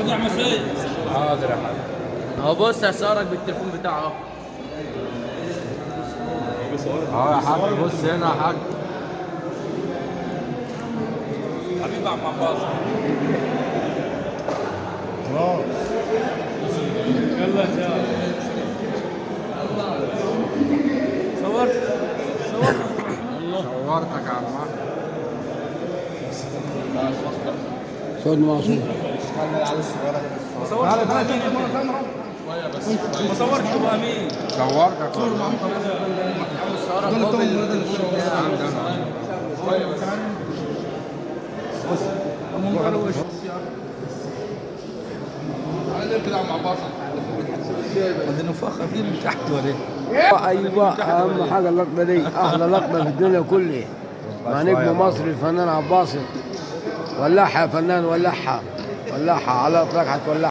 خد يا عم سيد. حاضر يا حاج. اهو بص هصورك بالتليفون بتاعه اه يا حاج بص هنا يا حاج. حبيبي عم عباس. يلا يا شباب. صورت صورتك يا عم احمد. صوت معصوم. ما صورتش ابو امين. صورتك والله. عندنا فخر دي من تحت ولا ايوه اهم حاجه اللقطه دي احلى لقطه في الدنيا كلها مع نجم مصر الفنان عباس. ولعها يا فنان، ولعها ولعها على اطلاق هتولعها.